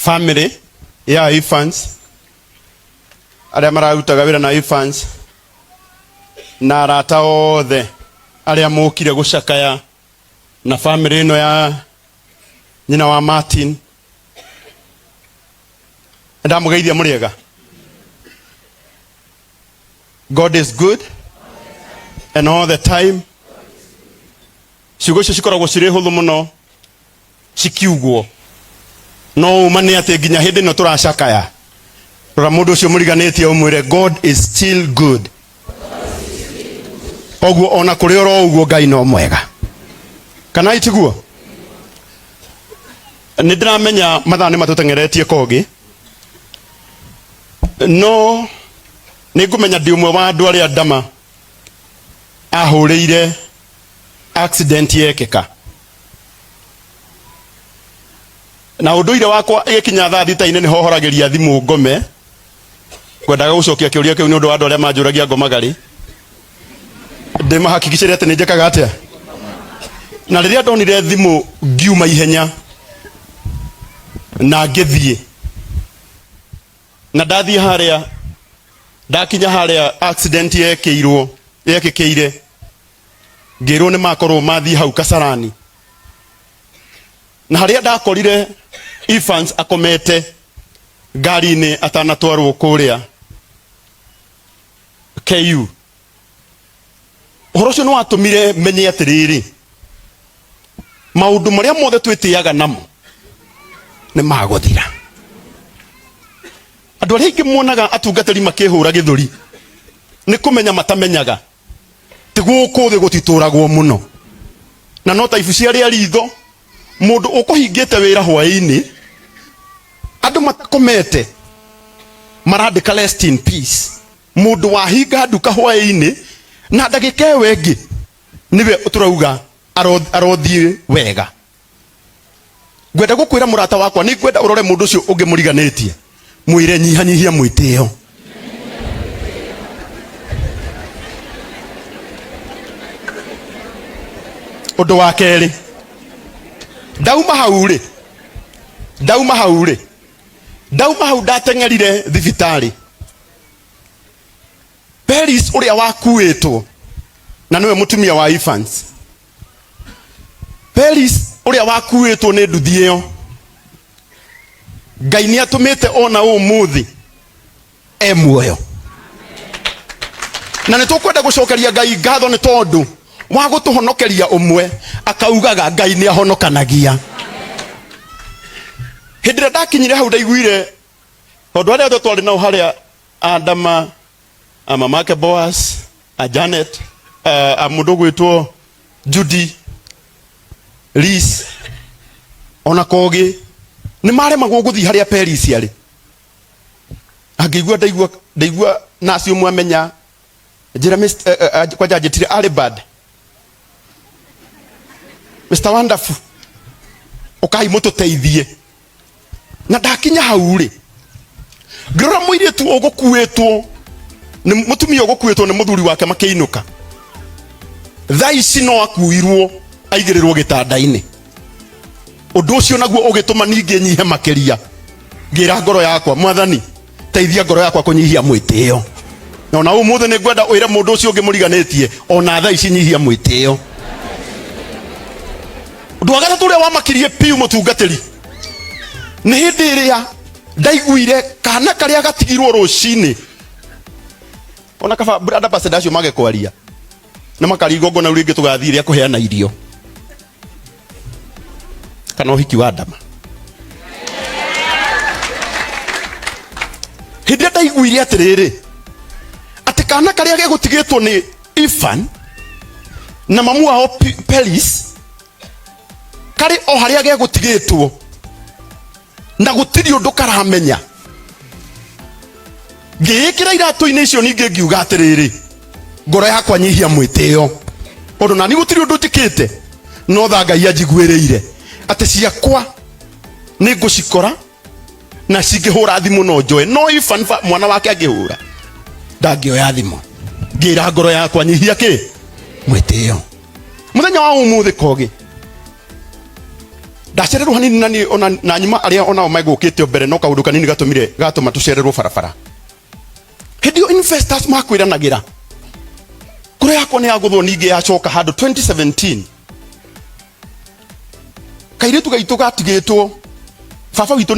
family ya infants aria mararutaga wira na infants na arata othe aria mokire gucakaya na family ino ya nyina wa Martin. Ndamugeithia muriega. God is good and all the time. Ciugo cio cikoragwo cirĩ hũthũ mũno cikiugwo, no umane atĩ nginya hĩndĩ ĩno tũracakaya. Rora mũndũ ũcio mũriganĩtie ũmwĩre God is still good. Oguo ona kũrĩ oro ũguo Ngai no mwega. Kana itiguo? Nĩndĩramenya mathaa nĩ matũtengeretie kogi, no nĩngũmenya ndĩ ũmwe wa andũ arĩa Dama ahũrĩire accident yekeka. Na ũndũire wakwa ĩgĩkinya thaa thita-inĩ nĩho horagĩria thimũ ngome, kwendaga gũcokia kĩũria kĩu nĩ ũndũ wa andũ arĩa manjũragia ngomagari, ndĩmahakikicĩre atĩ nĩ njĩkaga atĩa. Na rĩrĩa ndonire thimũ ngiuma ihenya na ngĩthiĩ, na ndathiĩ harĩa, ndakinya harĩa accident yekĩkĩire, ngĩrwo nĩ makorwo mathiĩ hau Kasarani, na harĩa ndakorire Evans akomete ngari-inĩ atanatwarwo kũrĩa KU. Ũhoro ũcio nĩ watũmire menye atĩrĩrĩ, maũndũ marĩa mothe twĩtĩaga namo nĩ magũthira. Andũ arĩa aingĩ muonaga atungatĩri makĩhũra gĩthũri nĩ kũmenya matamenyaga ti gũkũ thĩ gũtitũragwo mũno, na no ta ibu cia rĩa ritho, mũndũ ũkũhingĩte wĩra hwaĩ-inĩ, andũ matakomete marandĩka rest in peace. Mũndũ wahinga nduka hwaĩ-inĩ na ndagĩka ĩyo ĩngĩ niwe tũrauga arothiĩ wega. Ngwenda gũkwĩra mũrata wakwa, nĩ ngwenda ũrore mũndũ ũcio ũngĩ mũriganĩtie, mwĩre nyihanyihia mwĩtĩo. Ũndũ wa kerĩ, ndauma hau ndateng'erire thibitarĩ. Peris ũrĩa wakuĩtwo na nĩwe mũtumia wa Evans, Peris ũrĩa wakuĩtwo nĩ nduthi ĩyo, Ngai nĩ atũmĩte ona ũmũthĩ muoyo. Na nĩ tũkwenda gũcokeria Ngai ngatho nĩ tondũ wa gũtũhonokeria ũmwe akaugaga Ngai nĩ ahonokanagia. Hĩndĩ ĩrĩa ndakinyire hau ndaiguire tondũ arĩa othe twarĩ nao harĩa, Dama, mamake Boaz, Janet, mũndũ gwĩtwo Judy, Liz, ona Kogi, nĩ maremagwo gũthiĩ harĩa Peris arĩ. Ndaigua nasi ũmwe amenya njĩra kwanja njĩtire Alibad, Mr. Wonderful, ũkai mũtũteithie. Na ndakinya hau rĩ, ngĩrora mũirĩtu ũgũkuĩtwo, nĩ mũtumia ũgũkuĩtwo nĩ mũthuri wake makĩinũka. Thaa ici no akuirwo aigĩrĩrwo gĩtanda-inĩ. Ũndũ ũcio naguo ũgĩtũma ningĩ nyihe makĩria. Ngĩra ngoro yakwa, Mwathani teithia ngoro yakwa kũnyihia mwĩtĩo. Na ũmũthĩ nĩ ngwenda ũire mũndũ ũcio ũngĩ mũriganĩtie, ona thaa ici nyihia mwĩtĩo. Ũndũ wa gatatũ ũrĩa wamakirie piu mũtungatĩri, nĩ hĩndĩ ĩrĩa ndaiguire kana karĩa gatigirwo rũcinĩ, ona kaba brada pastor acio magekwaria na makarigongo na rĩngĩ tũgathire kũheana irio kana ũhiki wa Dama. Hĩndĩ ndaiguire atĩrĩrĩ, atĩ kana karĩa gegũtigĩtwo nĩ Evan na mamu wao Peris karĩ o harĩa gegũtigĩtwo na gũtirĩ ũndũ karamenya. Ngĩĩkĩra iratũ-inĩ icio ningĩ ngiuga atĩrĩrĩ, ngoro yakwa nyihia mwĩtĩo, ũndũ nani gũtirĩ ũndũ njĩkĩte, no tha Ngai anjiguĩrĩire atĩ ciakwa nĩ ngũcikora na cingĩhũra thimũ no njoe. No Evan mwana wake angĩhũra ndangĩoya thimũ. Ngĩra ngoro yakwa nyihia mwĩtĩo. Mũthenya wa ũmũthĩ Kogi, ndacererwo hanini nani ona na nyuma aria ona maigukite mbere no kaundu kanini gatuma tucererwo barabara. Hidio investors makwiranagira kure yakwa ni yaguthwo ningi yacoka handu 2017 kairetu gaitu gatigitwo baba witu